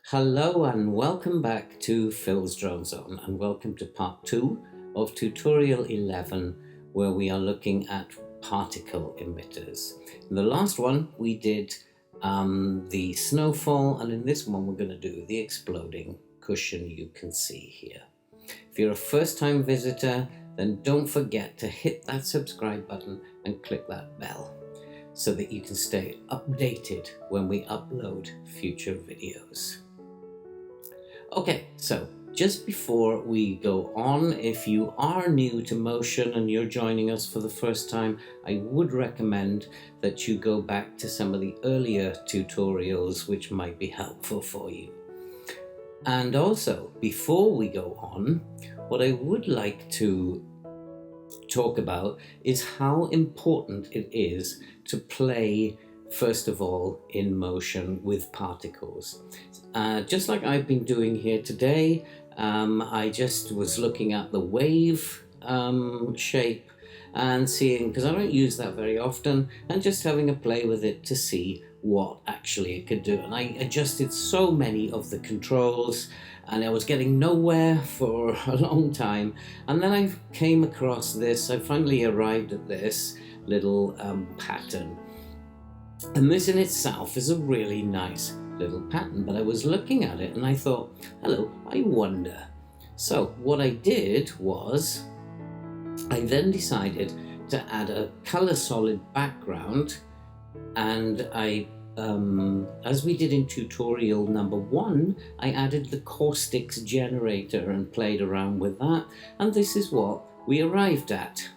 Hello and welcome back to Phil's Drone Zone, and welcome to part 2 of tutorial 11, where we are looking at particle emitters. In the last one we did the snowfall, and in this one we're going to do the exploding cushion you can see here. If you're a first-time visitor, then don't forget to hit that subscribe button and click that bell so that you can stay updated when we upload future videos. Okay, so just before we go on, if you are new to motion and you're joining us for the first time, I would recommend that you go back to some of the earlier tutorials which might be helpful for you. And also, before we go on, what I would like to talk about is how important it is to play, first of all, in motion with particles. Just like I've been doing here today, I just was looking at the wave shape and seeing, because I don't use that very often, and just having a play with it to see what actually it could do. And I adjusted so many of the controls and I was getting nowhere for a long time, and then I came across this. I finally arrived at this little pattern, and this in itself is a really nice little pattern, but I was looking at it and I thought, hello, I wonder. So what I did was I then decided to add a color solid background, and I as we did in tutorial number 1, I added the caustics generator and played around with that, and this is what we arrived at,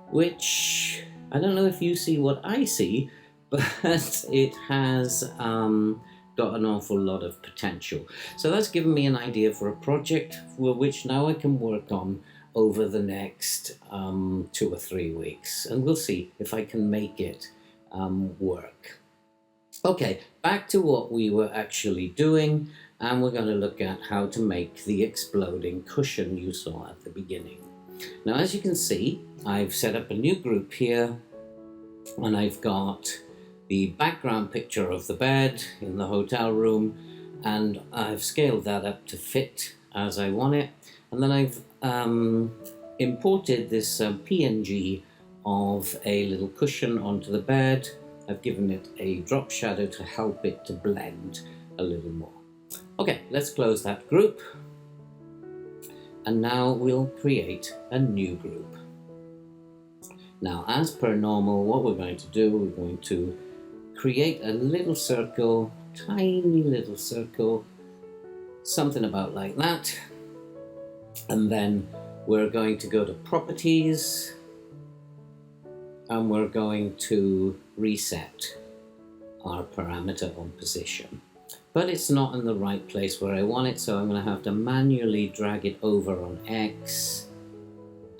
which I don't know if you see what I see, but it has got an awful lot of potential. So that's given me an idea for a project for which now I can work on over the next 2 or 3 weeks, and we'll see if I can make it work. Okay, back to what we were actually doing, and we're going to look at how to make the exploding cushion you saw at the beginning. Now, as you can see, I've set up a new group here, and I've got the background picture of the bed in the hotel room, and I've scaled that up to fit as I want it, and then I've imported this PNG of a little cushion onto the bed. I've given it a drop shadow to help it to blend a little more. Okay, let's close that group, and now we'll create a new group. Now, as per normal, what we're going to do, we're going to create a little circle, tiny little circle, something about like that, and then we're going to go to properties, and we're going to reset our parameter on position. But it's not in the right place where I want it, so I'm going to have to manually drag it over on X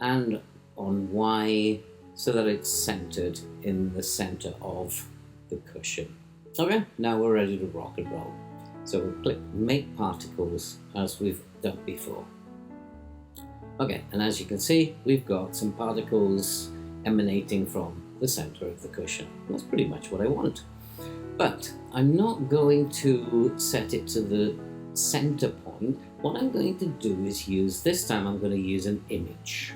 and on Y so that it's centered in the center of the cushion. Okay, now we're ready to rock and roll. So we'll click Make Particles as we've done before. Okay, and as you can see, we've got some particles emanating from the center of the cushion. That's pretty much what I want. But I'm not going to set it to the center point. What I'm going to do is this time I'm going to use an image.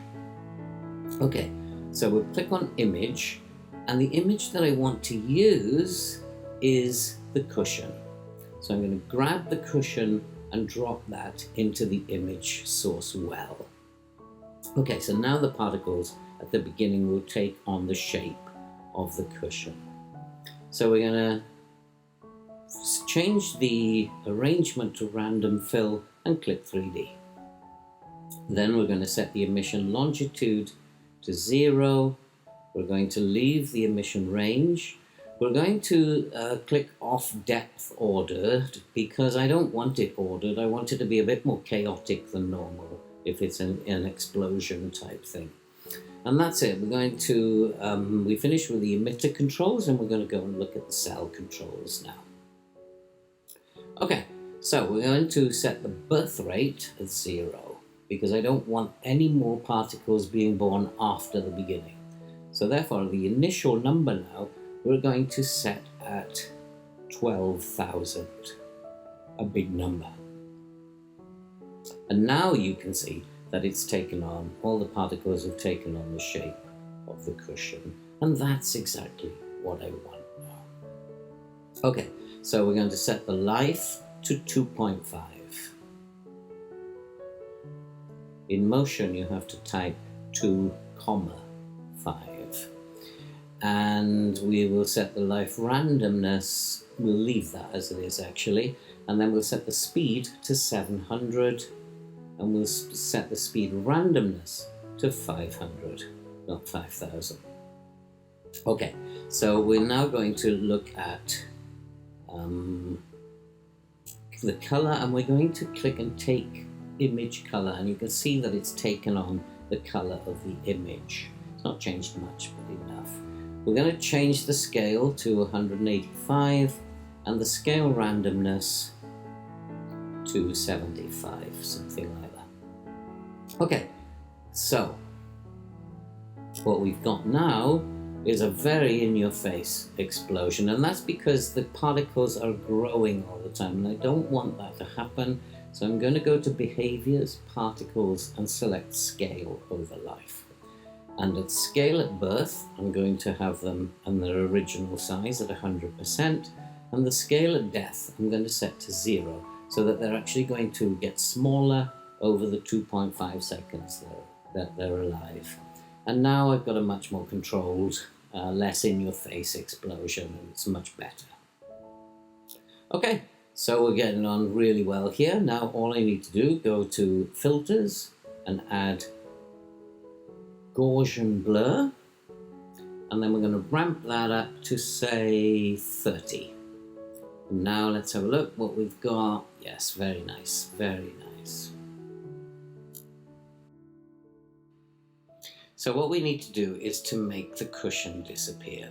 Okay, so we'll click on Image, and the image that I want to use is the cushion. So I'm going to grab the cushion and drop that into the image source well. Okay, so now the particles at the beginning will take on the shape of the cushion. So we're going to change the arrangement to random fill and click 3D. Then we're going to set the emission longitude to 0. We're going to leave the emission range. We're going to click off depth ordered because I don't want it ordered. I want it to be a bit more chaotic than normal if it's an explosion type thing. And that's it. We're going to, we finished with the emitter controls, and we're going to go and look at the cell controls now. Okay, so we're going to set the birth rate at 0 because I don't want any more particles being born after the beginning. So therefore, the initial number now, we're going to set at 12,000, a big number. And now you can see that it's taken on, all the particles have taken on the shape of the cushion. And that's exactly what I want now. Okay, so we're going to set the life to 2.5. In motion, you have to type 2,5. And we will set the life randomness, we'll leave that as it is actually, and then we'll set the speed to 700, and we'll set the speed randomness to 500, not 5,000. Okay, so we're now going to look at the color, and we're going to click and take image color, and you can see that it's taken on the color of the image. It's not changed much, but enough. We're going to change the scale to 185 and the scale randomness to 75, something like that. Okay, so what we've got now is a very in-your-face explosion, and that's because the particles are growing all the time, and I don't want that to happen. So I'm going to go to Behaviors, Particles, and select Scale over Life. And at Scale at Birth, I'm going to have them in their original size at 100%, and the Scale at Death, I'm going to set to 0, so that they're actually going to get smaller over the 2.5 seconds that they're alive. And now I've got a much more controlled, less in-your-face explosion, and it's much better. Okay, so we're getting on really well here. Now all I need to do, go to Filters and add Gaussian Blur, and then we're going to ramp that up to say 30. And now let's have a look what we've got. Yes, very nice, very nice. So what we need to do is to make the cushion disappear.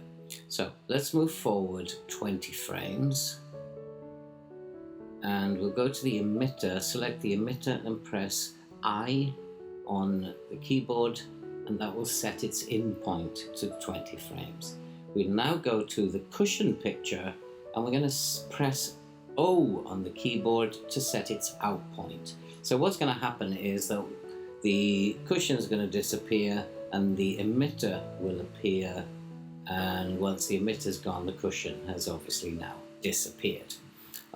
So let's move forward 20 frames, and we'll go to the emitter, select the emitter and press I on the keyboard, and that will set its in point to 20 frames. We'll now go to the cushion picture, and we're going to press O on the keyboard to set its out point. So what's going to happen is that the cushion is going to disappear and the emitter will appear, and once the emitter's gone, the cushion has obviously now disappeared.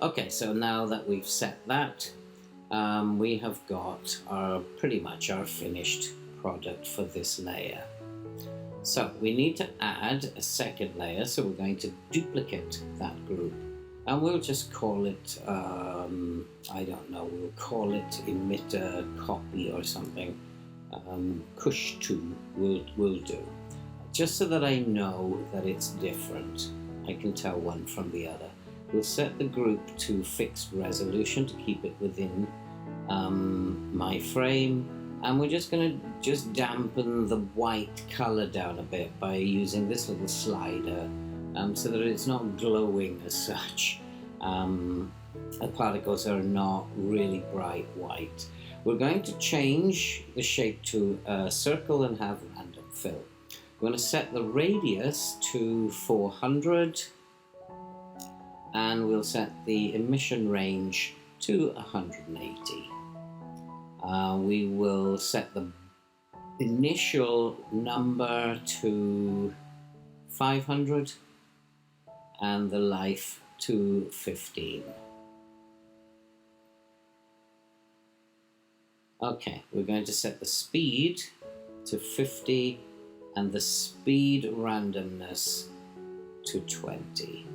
Okay, so now that we've set that, we have got pretty much our finished product for this layer. So we need to add a second layer, so we're going to duplicate that group, and we'll just call it, I don't know, we'll call it emitter copy or something. Cush2 will do, just so that I know that it's different. I can tell one from the other. We'll set the group to fixed resolution to keep it within my frame, and we're just going to dampen the white color down a bit by using this little slider, so that it's not glowing as such. The particles are not really bright white. We're going to change the shape to a circle and have random fill. We're going to set the radius to 400, and we'll set the emission range to 180. We will set the initial number to 500 and the life to 15. Okay, we're going to set the speed to 50 and the speed randomness to 20.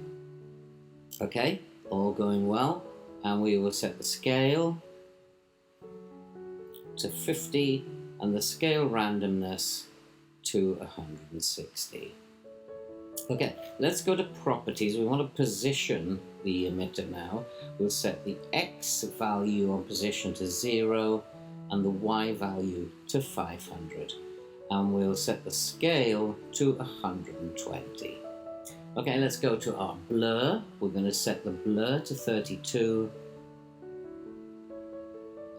Okay, all going well. And we will set the scale to 50 and the scale randomness to 160. Okay, let's go to properties. We want to position the emitter now. We'll set the X value on position to 0 and the Y value to 500. And we'll set the scale to 120. Okay, let's go to our blur. We're going to set the blur to 32.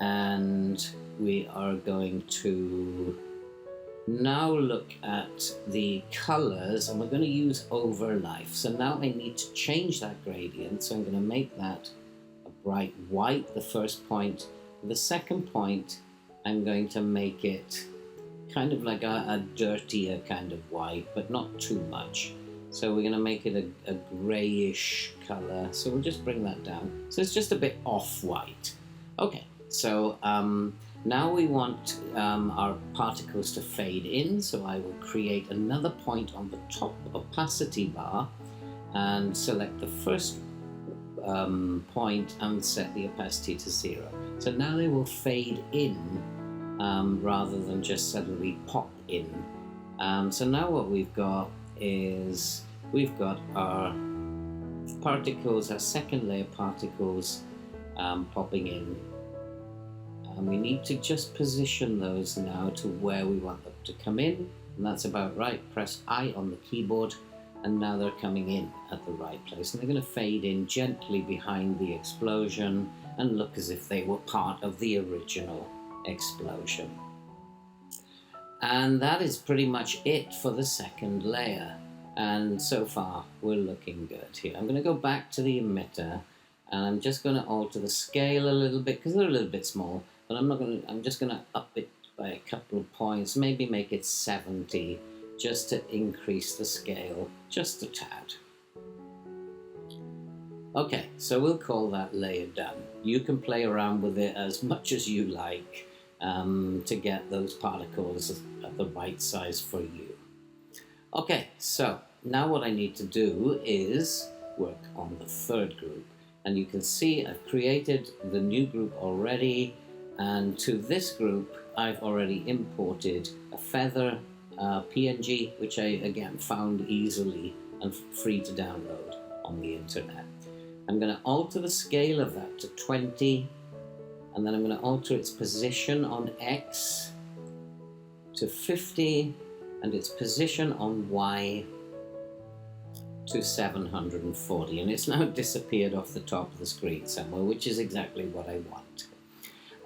And we are going to now look at the colors, and we're going to use overlife. So now I need to change that gradient. So I'm going to make that a bright white, the first point. The second point, I'm going to make it kind of like a dirtier kind of white, but not too much. So we're going to make it a grayish color. So we'll just bring that down. So it's just a bit off-white. Okay, so now we want our particles to fade in, so I will create another point on the top opacity bar and select the first point and set the opacity to 0. So now they will fade in rather than just suddenly pop in. So now what we've got is we've got our particles, our second layer particles popping in. And we need to just position those now to where we want them to come in, and that's about right. Press I on the keyboard, and now they're coming in at the right place. And they're going to fade in gently behind the explosion and look as if they were part of the original explosion. And that is pretty much it for the second layer. And so far, we're looking good here. I'm going to go back to the emitter, and I'm just going to alter the scale a little bit because they're a little bit small. But I'm just going to up it by a couple of points, maybe make it 70, just to increase the scale just a tad. Okay, so we'll call that layer done. You can play around with it as much as you like to get those particles at the right size for you. Okay, so now what I need to do is work on the third group. And you can see I've created the new group already. And to this group, I've already imported a feather PNG, which I, again, found easily and free to download on the internet. I'm going to alter the scale of that to 20, and then I'm going to alter its position on X to 50, and its position on Y to 740. And it's now disappeared off the top of the screen somewhere, which is exactly what I want.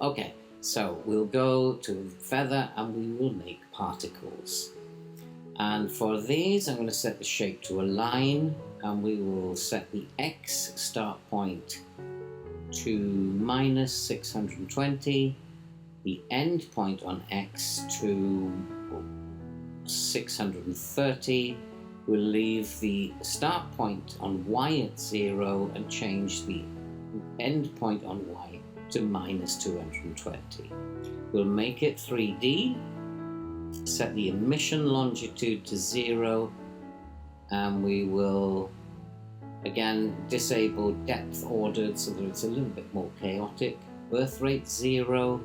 Okay, so we'll go to feather and we will make particles. And for these, I'm going to set the shape to a line, and we will set the X start point to minus 620, the end point on X to 630. We'll leave the start point on Y at 0 and change the end point on Y to minus 220. We'll make it 3D, set the emission longitude to 0, and we will again disable depth ordered so that it's a little bit more chaotic. Birth rate 0,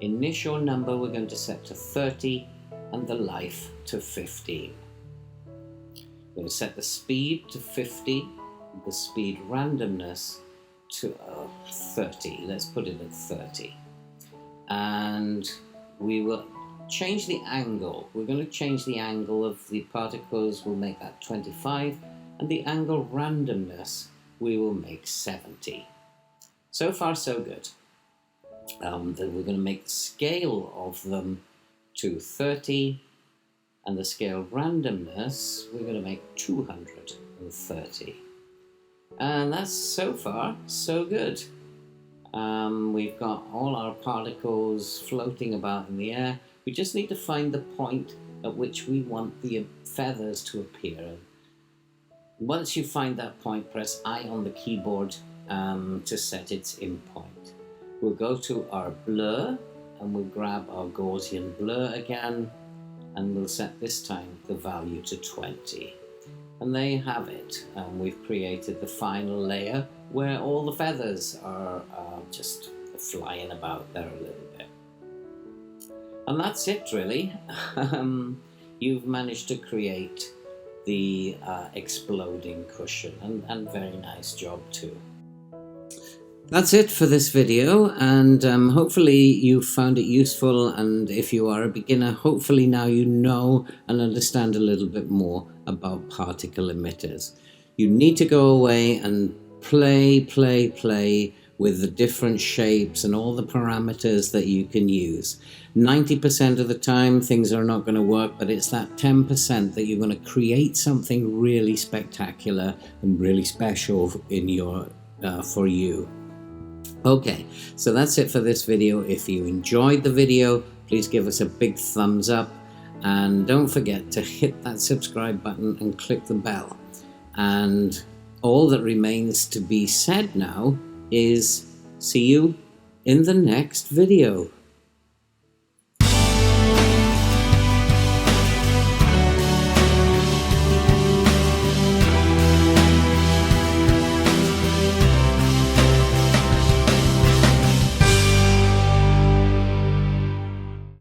initial number we're going to set to 30, and the life to 15. We're going to set the speed to 50, the speed randomness to 30. Let's put it at 30. And we will change the angle. We're going to change the angle of the particles. We'll make that 25. And the angle randomness, we will make 70. So far, so good. Then we're going to make the scale of them to 30. And the scale randomness, we're going to make 230. And that's so far, so good. We've got all our particles floating about in the air. We just need to find the point at which we want the feathers to appear. Once you find that point, press I on the keyboard to set its in point. We'll go to our blur, and we'll grab our Gaussian blur again, and we'll set this time the value to 20. And there you have it. We've created the final layer where all the feathers are just flying about there a little bit. And that's it really. You've managed to create the exploding cushion, and very nice job too. That's it for this video, and hopefully you found it useful, and if you are a beginner, hopefully now you know and understand a little bit more about particle emitters. You need to go away and play with the different shapes and all the parameters that you can use. 90% of the time things are not going to work, but it's that 10% that you're going to create something really spectacular and really special in your for you. Okay, so that's it for this video. If you enjoyed the video, please give us a big thumbs up, and don't forget to hit that subscribe button and click the bell. And all that remains to be said now is see you in the next video.